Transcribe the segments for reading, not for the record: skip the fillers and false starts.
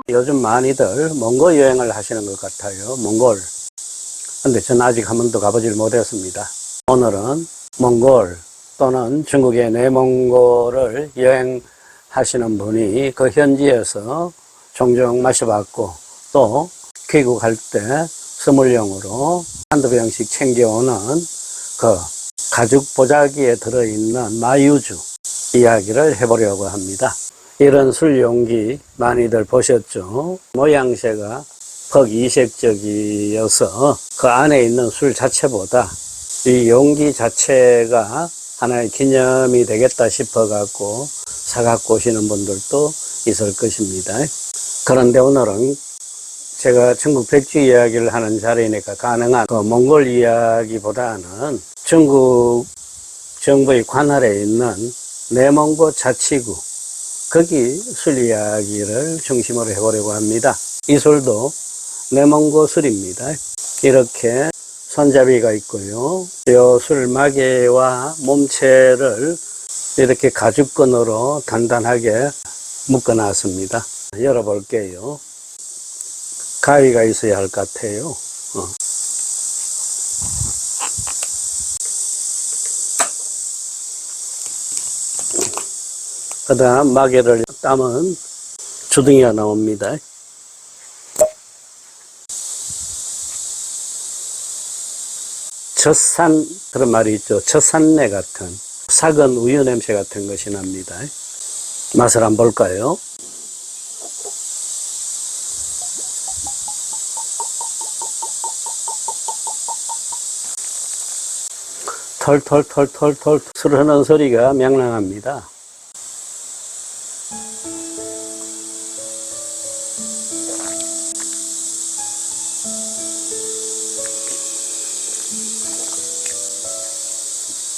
요즘 많이들 몽골 여행을 하시는 것 같아요. 몽골. 근데 저는 아직 한 번도 가보질 못했습니다. 오늘은 몽골 또는 중국의 내몽골을 여행하시는 분이 그 현지에서 종종 마셔봤고 또 귀국할 때 선물용으로 한두 병씩 챙겨오는 그 가죽 보자기에 들어있는 마유주 이야기를 해보려고 합니다. 이런 술 용기 많이들 보셨죠? 모양새가 퍽이색적이어서 그 안에 있는 술 자체보다 이 용기 자체가 하나의 기념이 되겠다 싶어 갖고 사갖고 오시는 분들도 있을 것입니다. 그런데 오늘은 제가 중국 백주 이야기를 하는 자리니까 가능한 그 몽골 이야기보다는 중국 정부의 관할에 있는 내몽고 자치구 거기 술 이야기를 중심으로 해보려고 합니다. 이 술도 내몽고 술입니다. 이렇게 손잡이가 있고요. 이 술 마개와 몸체를 이렇게 가죽끈으로 단단하게 묶어 놨습니다. 열어볼게요. 가위가 있어야 할 것 같아요. 그 다음 마개를 따면 주둥이가 나옵니다. 젖산 그런 말이 있죠. 젖산내 같은 삭은 우유 냄새 같은 것이 납니다. 맛을 한번 볼까요? 털털털털털 술 하는 소리가 명랑합니다.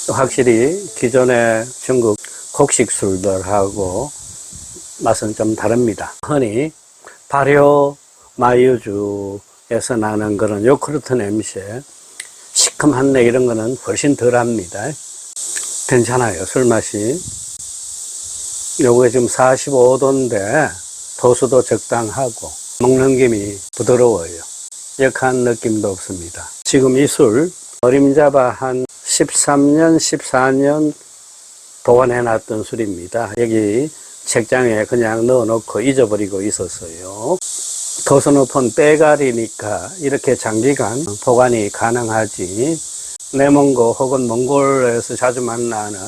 확실히 기존의 중국 곡식 술들하고 맛은 좀 다릅니다. 흔히 발효 마유주에서 나는 그런 요크루트 냄새, 시큼한 내 이런 거는 훨씬 덜 합니다. 괜찮아요, 술맛이. 요게 지금 45도인데 도수도 적당하고 먹는 김이 부드러워요. 역한 느낌도 없습니다. 지금 이 술 어림잡아 한 13년, 14년 보관해 놨던 술입니다. 여기 책장에 그냥 넣어 놓고 잊어버리고 있었어요. 도수 높은 빼가리니까 이렇게 장기간 보관이 가능하지, 내몽고 혹은 몽골에서 자주 만나는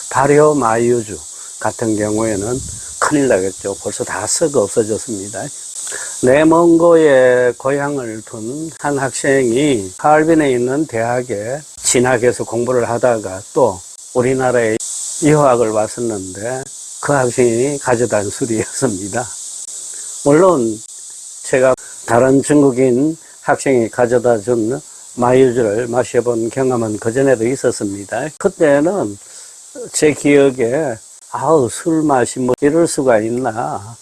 발효 마유주 같은 경우에는 큰일 나겠죠. 벌써 다 썩어 없어졌습니다. 내몽고에 고향을 둔 한 학생이 하얼빈에 있는 대학에 진학해서 공부를 하다가 또 우리나라에 유학을 왔었는데 그 학생이 가져다 준 술이었습니다. 물론 제가 다른 중국인 학생이 가져다 준 마유주를 마셔본 경험은 그전에도 있었습니다. 그때는 제 기억에 아우 술 맛이 뭐 이럴 수가 있나,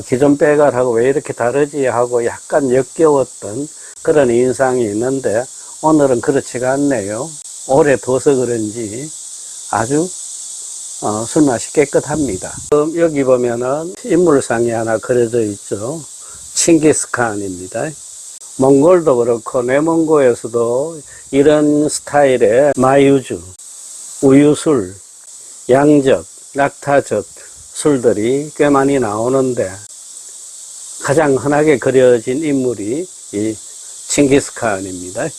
기존 빼갈하고 왜 이렇게 다르지 하고 약간 역겨웠던 그런 인상이 있는데 오늘은 그렇지가 않네요. 오래 둬서 그런지 아주 술맛이 깨끗합니다. 여기 보면은 인물상이 하나 그려져 있죠. 칭기스칸입니다. 몽골도 그렇고 내몽고에서도 이런 스타일의 마유주, 우유술, 양젓, 낙타젓 술들이 꽤 많이 나오는데 가장 흔하게 그려진 인물이 이 칭기스칸입니다. 이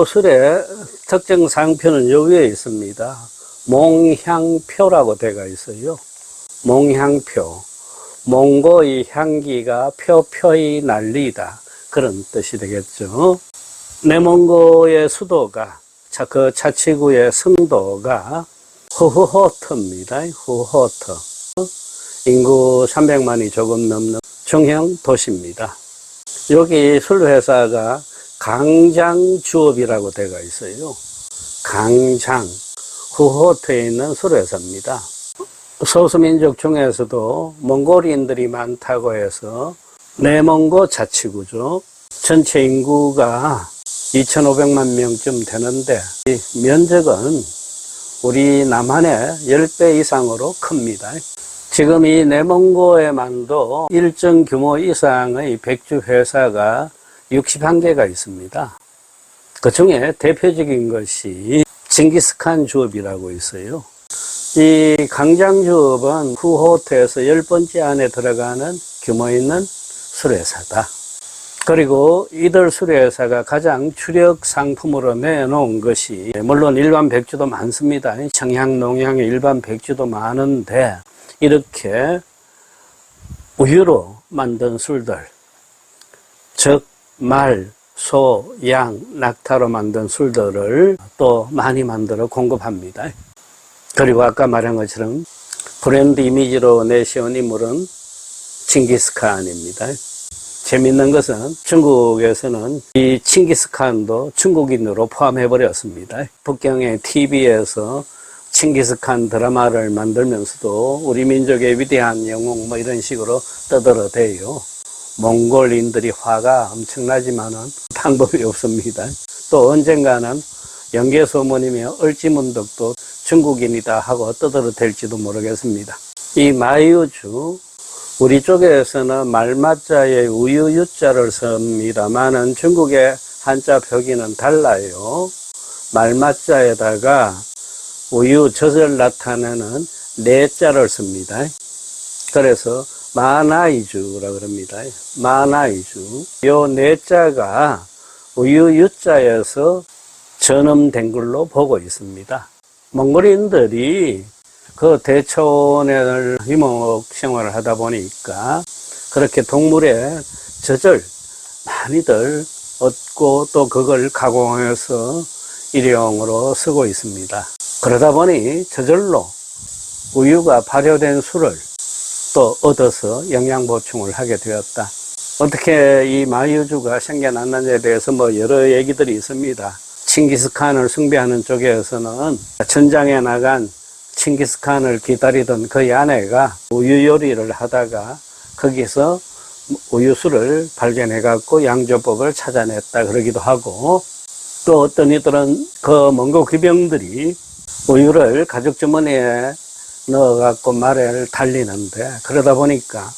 술의 특정 상표는 요 위에 있습니다. 몽향표라고 되어 있어요. 몽향표. 몽고의 향기가 표표히 날리다, 그런 뜻이 되겠죠. 내몽고의 수도가, 그 자치구의 성도가 후후호트입니다. 후후호트. 인구 300만이 조금 넘는 중형 도시입니다. 여기 술회사가 강장주업이라고 되어 있어요. 강장, 후호트에 있는 술회사입니다. 소수민족 중에서도 몽골인들이 많다고 해서 내몽고 자치구죠. 전체 인구가 2,500만 명쯤 되는데 이 면적은 우리 남한의 10배 이상으로 큽니다. 지금 이 내몽고에만도 일정 규모 이상의 백주 회사가 61개가 있습니다. 그 중에 대표적인 것이 징기스칸 주업이라고 있어요. 이 강장주업은 후호트에서 10번째 안에 들어가는 규모 있는 술회사다. 그리고 이들 술회사가 가장 주력 상품으로 내놓은 것이, 물론 일반 백주도 많습니다. 청향, 농향의 일반 백주도 많은데 이렇게 우유로 만든 술들, 즉 말, 소, 양, 낙타로 만든 술들을 또 많이 만들어 공급합니다. 그리고 아까 말한 것처럼 브랜드 이미지로 내세운 인물은 칭기스칸입니다. 재밌는 것은 중국에서는 이 칭기스칸도 중국인으로 포함해버렸습니다. 북경의 TV에서 칭기스칸 드라마를 만들면서도 우리 민족의 위대한 영웅 뭐 이런 식으로 떠들어대요. 몽골인들이 화가 엄청나지만은 방법이 없습니다. 또 언젠가는 영계소문이며 을지문덕도 중국인이다 하고 떠들어댈지도 모르겠습니다. 이 마유주, 우리 쪽에서는 말맞자에 우유유자를 씁니다만은 중국의 한자 표기는 달라요. 말맞자에다가 우유 젖을 나타내는 내자를 씁니다. 그래서 마나이주라 그럽니다. 마나이주. 요 내자가 우유유자에서 전음된 걸로 보고 있습니다. 몽골인들이 그 대초원을 이목 생활을 하다 보니까 그렇게 동물의 젖을 많이들 얻고 또 그걸 가공해서 일용으로 쓰고 있습니다. 그러다 보니 저절로 우유가 발효된 술을 또 얻어서 영양 보충을 하게 되었다. 어떻게 이 마유주가 생겨났는지에 대해서 뭐 여러 얘기들이 있습니다. 칭기스칸을 숭배하는 쪽에서는 전장에 나간 칭기스칸을 기다리던 그 아내가 우유 요리를 하다가 거기서 우유술을 발견해 갖고 양조법을 찾아냈다 그러기도 하고, 또 어떤 이들은 그 몽고 귀병들이 우유를 가죽 주머니에 넣어 갖고 말을 달리는데 그러다 보니까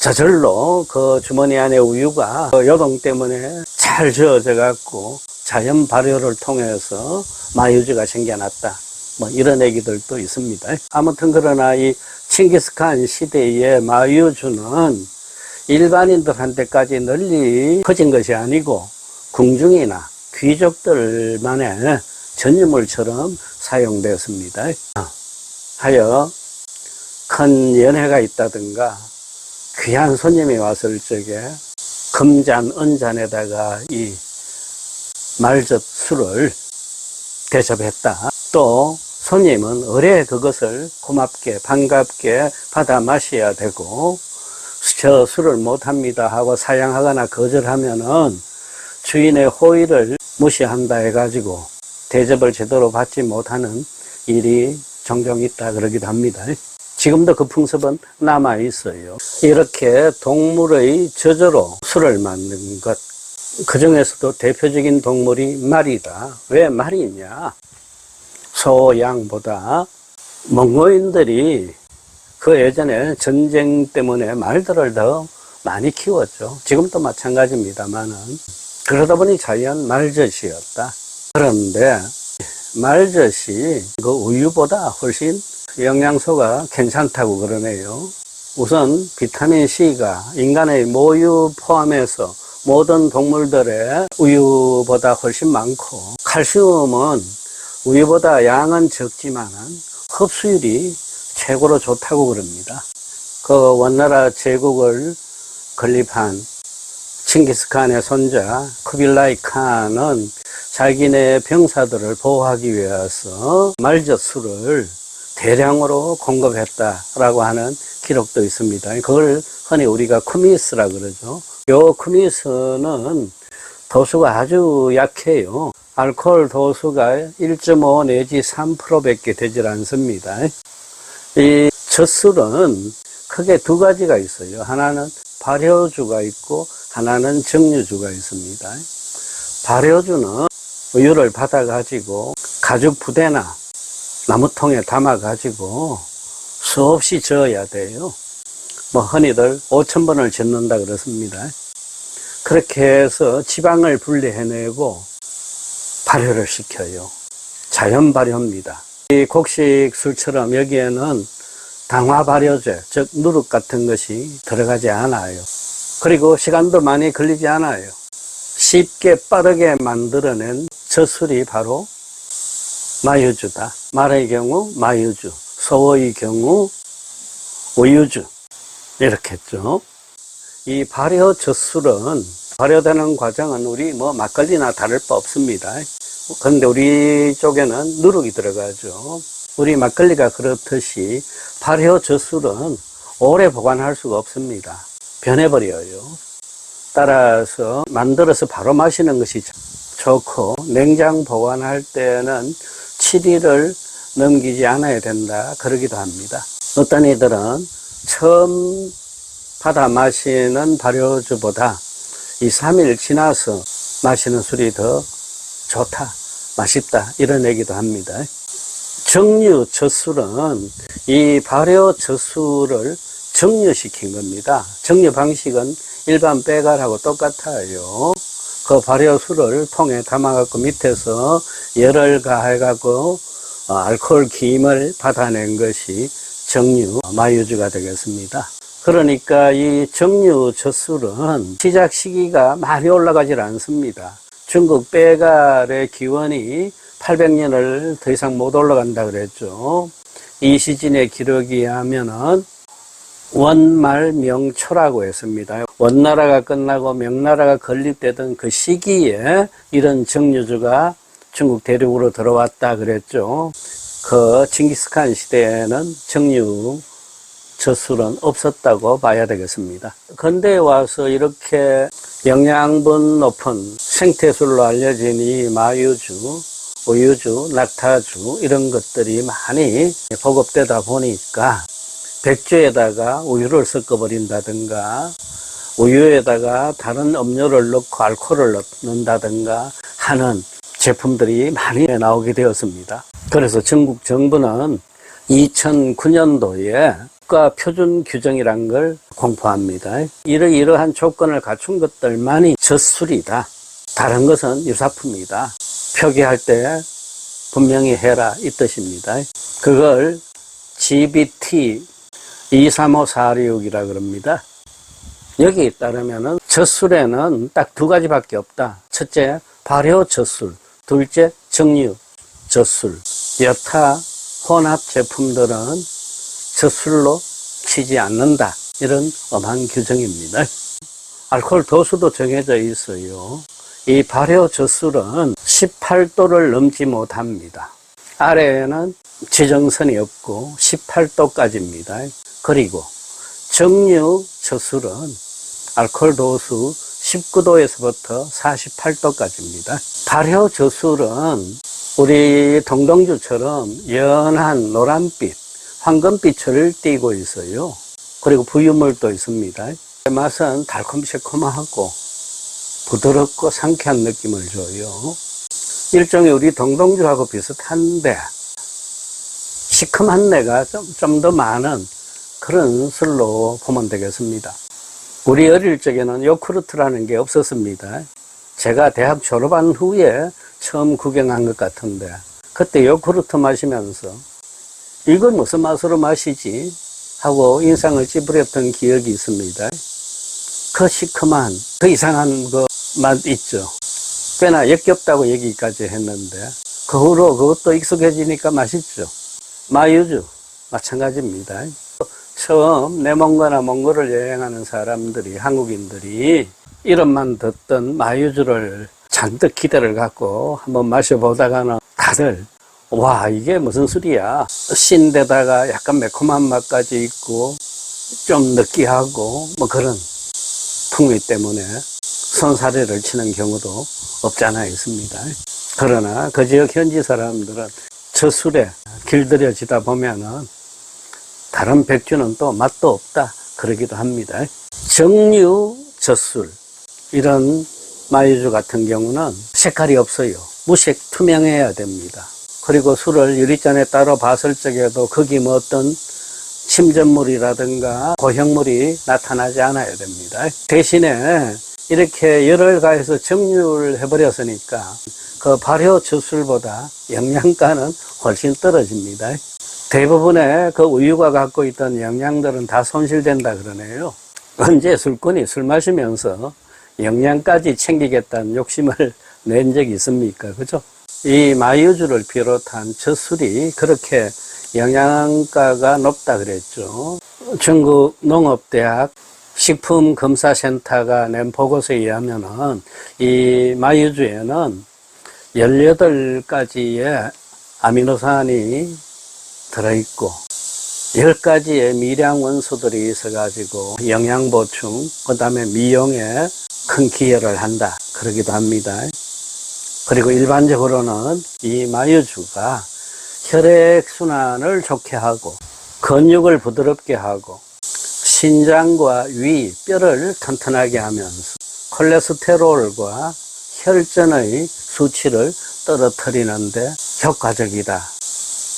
저절로 그 주머니 안에 우유가 그 요동 때문에 잘 저어져 갖고 자연 발효를 통해서 마유주가 생겨났다. 뭐 이런 얘기들도 있습니다. 아무튼 그러나 이 칭기스칸 시대의 마유주는 일반인들한테까지 널리 퍼진 것이 아니고 궁중이나 귀족들만의 전유물처럼 사용되었습니다. 하여 큰 연회가 있다든가 귀한 손님이 왔을 적에 금잔, 은잔에다가 이 말젓 술을 대접했다. 또 손님은 의뢰 그것을 고맙게 반갑게 받아 마셔야 되고, 저 술을 못합니다 하고 사양하거나 거절하면은 주인의 호의를 무시한다 해가지고 대접을 제대로 받지 못하는 일이 종종 있다 그러기도 합니다. 지금도 그 풍습은 남아 있어요. 이렇게 동물의 저저로 술을 만든 것, 그 중에서도 대표적인 동물이 말이다. 왜 말이냐? 소, 양보다 몽고인들이 그 예전에 전쟁 때문에 말들을 더 많이 키웠죠. 지금도 마찬가지입니다만은. 그러다 보니 자연 말젓이었다. 그런데 말젓이 그 우유보다 훨씬 영양소가 괜찮다고 그러네요. 우선 비타민C가 인간의 모유 포함해서 모든 동물들의 우유보다 훨씬 많고, 칼슘은 우유보다 양은 적지만은 흡수율이 최고로 좋다고 그럽니다. 그 원나라 제국을 건립한 칭기스칸의 손자 쿠빌라이 칸은 자기네 병사들을 보호하기 위해서 말젓 술을 대량으로 공급했다라고 하는 기록도 있습니다. 그걸 흔히 우리가 쿠미스라 그러죠. 요 쿠미스는 도수가 아주 약해요. 알코올 도수가 1.5 내지 3%밖에 되질 않습니다. 이 젖술은 크게 두 가지가 있어요. 하나는 발효주가 있고 하나는 정류주가 있습니다. 발효주는 우유를 받아가지고 가죽 부대나 나무통에 담아가지고 수없이 저어야 돼요. 뭐 흔히들 5,000번을 젓는다 그렇습니다. 그렇게 해서 지방을 분리해내고 발효를 시켜요. 자연 발효입니다. 이 곡식 술처럼 여기에는 당화 발효제, 즉 누룩 같은 것이 들어가지 않아요. 그리고 시간도 많이 걸리지 않아요. 쉽게 빠르게 만들어낸 젖술이 바로 마유주다. 말의 경우 마유주, 소의 경우 우유주 이렇게 했죠. 이 발효 젖술은 발효되는 과정은 우리 뭐 막걸리나 다를 바 없습니다. 그런데 우리 쪽에는 누룩이 들어가죠. 우리 막걸리가 그렇듯이 발효 젖술은 오래 보관할 수가 없습니다. 변해버려요. 따라서 만들어서 바로 마시는 것이 좋고, 냉장 보관할 때는 7일을 넘기지 않아야 된다 그러기도 합니다. 어떤 이들은 처음 받아 마시는 발효주보다 2, 3일 지나서 마시는 술이 더 좋다, 맛있다 이런 얘기도 합니다. 정류 젖술은 이 발효 젖술을 정류시킨 겁니다. 정류 방식은 일반 빼갈하고 똑같아요. 그 발효술을 통에 담아갖고 밑에서 열을 가해갖고 알코올 기임을 받아낸 것이 정류 마유주가 되겠습니다. 그러니까 이 정류 젖술은 시작 시기가 많이 올라가질 않습니다. 중국 빼갈의 기원이 800년을 더 이상 못 올라간다 그랬죠. 이시진의 기록에 하면은 원말명초라고 했습니다. 원나라가 끝나고 명나라가 건립되던 그 시기에 이런 정류주가 중국 대륙으로 들어왔다 그랬죠. 그 징기스칸 시대에는 정류 젖술은 없었다고 봐야 되겠습니다. 근대에 와서 이렇게 영양분 높은 생태술로 알려진 이 마유주, 우유주, 낙타주 이런 것들이 많이 보급되다 보니까 백주에다가 우유를 섞어버린다든가 우유에다가 다른 음료를 넣고 알코올을 넣는다든가 하는 제품들이 많이 나오게 되었습니다. 그래서 중국 정부는 2009년도에 국가 표준 규정이란 걸 공포합니다. 이러한 조건을 갖춘 것들만이 젖술이다. 다른 것은 유사품이다. 표기할 때 분명히 해라 이 뜻입니다. 그걸 GBT 23546이라 그럽니다. 여기에 따르면은 젖술에는 딱 두 가지밖에 없다. 첫째, 발효 젖술. 둘째, 정류 젖술. 여타 혼합 제품들은 젖술로 치지 않는다. 이런 엄한 규정입니다. 알코올 도수도 정해져 있어요. 이 발효 젖술은 18도를 넘지 못합니다. 아래에는 지정선이 없고 18도까지입니다. 그리고 정류 젖술은 알코올 도수 19도에서부터 48도까지입니다. 발효 젖술은 우리 동동주처럼 연한 노란빛, 황금빛을 띠고 있어요. 그리고 부유물도 있습니다. 맛은 달콤새콤하고 부드럽고 상쾌한 느낌을 줘요. 일종의 우리 동동주하고 비슷한데 시큼한 내가 좀 더 많은 그런 술로 보면 되겠습니다. 우리 어릴 적에는 요크루트라는 게 없었습니다. 제가 대학 졸업한 후에 처음 구경한 것 같은데 그때 요크루트 마시면서 이건 무슨 맛으로 마시지? 하고 인상을 찌푸렸던 기억이 있습니다. 그 시큼한, 그 이상한 그 맛 있죠. 꽤나 역겹다고 얘기까지 했는데 그 후로 그것도 익숙해지니까 맛있죠. 마유주 마찬가지입니다. 처음 내몽고나 몽골을 여행하는 사람들이, 한국인들이 이름만 듣던 마유주를 잔뜩 기대를 갖고 한번 마셔보다가는 다들 와 이게 무슨 술이야, 신데다가 약간 매콤한 맛까지 있고 좀 느끼하고 뭐 그런 풍미 때문에 손사래를 치는 경우도 없지 않아 있습니다. 그러나 그 지역 현지 사람들은 젖술에 길들여지다 보면은 다른 백주는 또 맛도 없다 그러기도 합니다. 정류 젖술, 이런 마유주 같은 경우는 색깔이 없어요. 무색 투명해야 됩니다. 그리고 술을 유리잔에 따로 봤을 적에도 거기 뭐 어떤 침전물이라든가 고형물이 나타나지 않아야 됩니다. 대신에 이렇게 열을 가해서 정류를 해버렸으니까 그 발효 젖술보다 영양가는 훨씬 떨어집니다. 대부분의 그 우유가 갖고 있던 영양들은 다 손실된다 그러네요. 언제 술꾼이 술 마시면서 영양까지 챙기겠다는 욕심을 낸 적이 있습니까? 그죠? 이 마유주를 비롯한 젖술이 그렇게 영양가가 높다 그랬죠. 중국 농업대학 식품검사센터가 낸 보고서에 의하면은 이 마유주에는 18가지의 아미노산이 들어있고 10가지의 미량 원소들이 있어가지고 영양 보충, 그 다음에 미용에 큰 기여를 한다 그러기도 합니다. 그리고 일반적으로는 이 마유주가 혈액순환을 좋게 하고 근육을 부드럽게 하고 신장과 위, 뼈를 튼튼하게 하면서 콜레스테롤과 혈전의 수치를 떨어뜨리는데 효과적이다.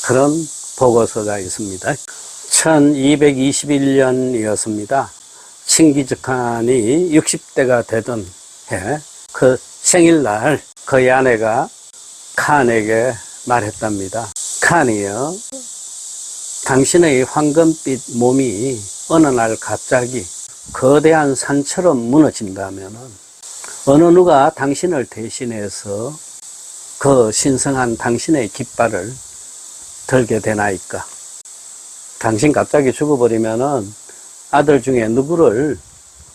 그런 보고서가 있습니다. 1221년이었습니다. 칭기즈칸이 60대가 되던 해, 그 생일날 그의 아내가 칸에게 말했답니다. 칸이요, 당신의 황금빛 몸이 어느 날 갑자기 거대한 산처럼 무너진다면은 어느 누가 당신을 대신해서 그 신성한 당신의 깃발을 들게 되나이까? 당신 갑자기 죽어버리면은 아들 중에 누구를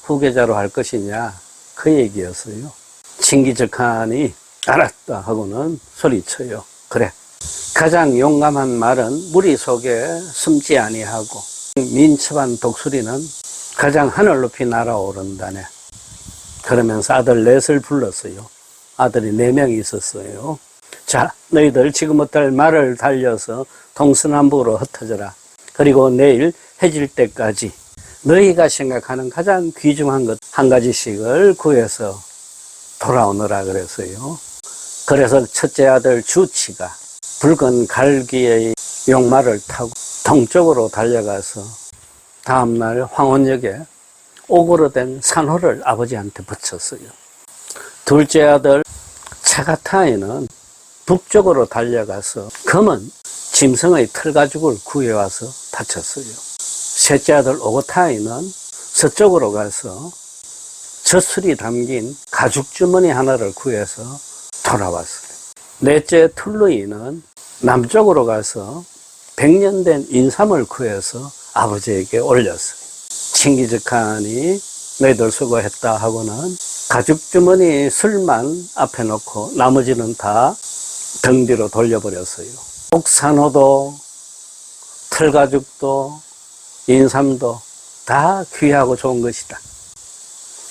후계자로 할 것이냐? 그 얘기였어요. 칭기즈칸이 알았다 하고는 소리쳐요. 그래. 가장 용감한 말은 무리 속에 숨지 아니하고 민첩한 독수리는 가장 하늘 높이 날아오른다네. 그러면서 아들 넷을 불렀어요. 아들이 4명이 있었어요. 자, 너희들 지금부터 말을 달려서 동서남북으로 흩어져라. 그리고 내일 해질 때까지 너희가 생각하는 가장 귀중한 것 한 가지씩을 구해서 돌아오너라 그랬어요. 그래서 첫째 아들 주치가 붉은 갈기의 용마를 타고 동쪽으로 달려가서 다음날 황혼역에 오그러든 산호를 아버지한테 붙였어요. 둘째 아들 차가타이는 북쪽으로 달려가서 검은 짐승의 털가죽을 구해와서 바쳤어요. 셋째 아들 오고타이는 서쪽으로 가서 젖술이 담긴 가죽 주머니 하나를 구해서 돌아왔어요. 넷째 툴루이는 남쪽으로 가서 100년 된 인삼을 구해서 아버지에게 올렸어요. 칭기즈칸이 너희들 수고했다 하고는 가죽주머니 술만 앞에 놓고 나머지는 다 등 뒤로 돌려버렸어요. 옥산호도 털가죽도 인삼도 다 귀하고 좋은 것이다.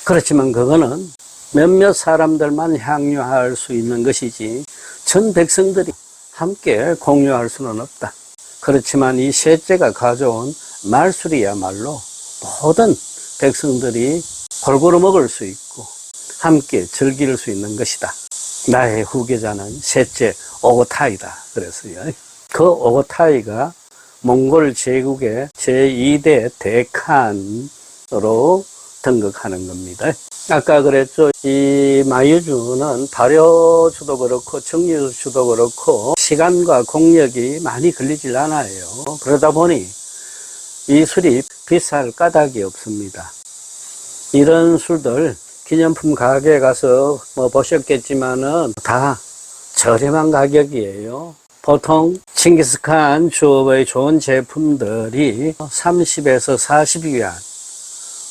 그렇지만 그거는 몇몇 사람들만 향유할 수 있는 것이지 전 백성들이 함께 공유할 수는 없다. 그렇지만 이 셋째가 가져온 말술이야말로 모든 백성들이 골고루 먹을 수 있고 함께 즐길 수 있는 것이다. 나의 후계자는 셋째 오고타이다 그랬어요. 그 오고타이가 몽골 제국의 제2대 대칸으로 등극하는 겁니다. 아까 그랬죠. 이 마유주는 발효주도 그렇고 정류주도 그렇고 시간과 공력이 많이 걸리질 않아요. 그러다 보니 이 술이 비쌀 까닭이 없습니다. 이런 술들 기념품 가게에 가서 뭐 보셨겠지만은 다 저렴한 가격이에요. 보통 칭기스칸 주업의 좋은 제품들이 30에서 40위안,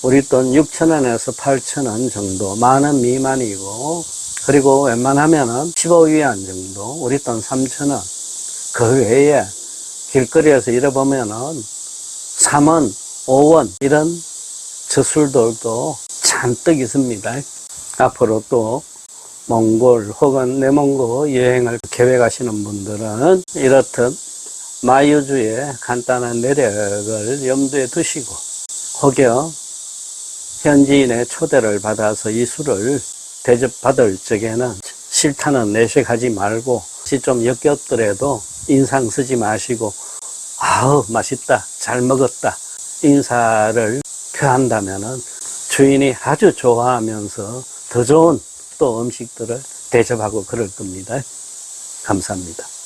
우리 돈 6,000원에서 8,000원 정도, 만원 미만이고, 그리고 웬만하면은 15위안 정도, 우리 돈 3,000원. 그 외에 길거리에서 잃어보면은 3원, 5원 이런 젖술들도 잔뜩 있습니다. 앞으로 또 몽골 혹은 내몽고 여행을 계획하시는 분들은 이렇듯 마유주의 간단한 내력을 염두에 두시고 혹여 현지인의 초대를 받아서 이 술을 대접받을 적에는 싫다는 내색하지 말고 좀 역겹더라도 인상 쓰지 마시고 아우 맛있다 잘 먹었다 인사를 표한다면은 주인이 아주 좋아하면서 더 좋은 또 음식들을 대접하고 그럴 겁니다. 감사합니다.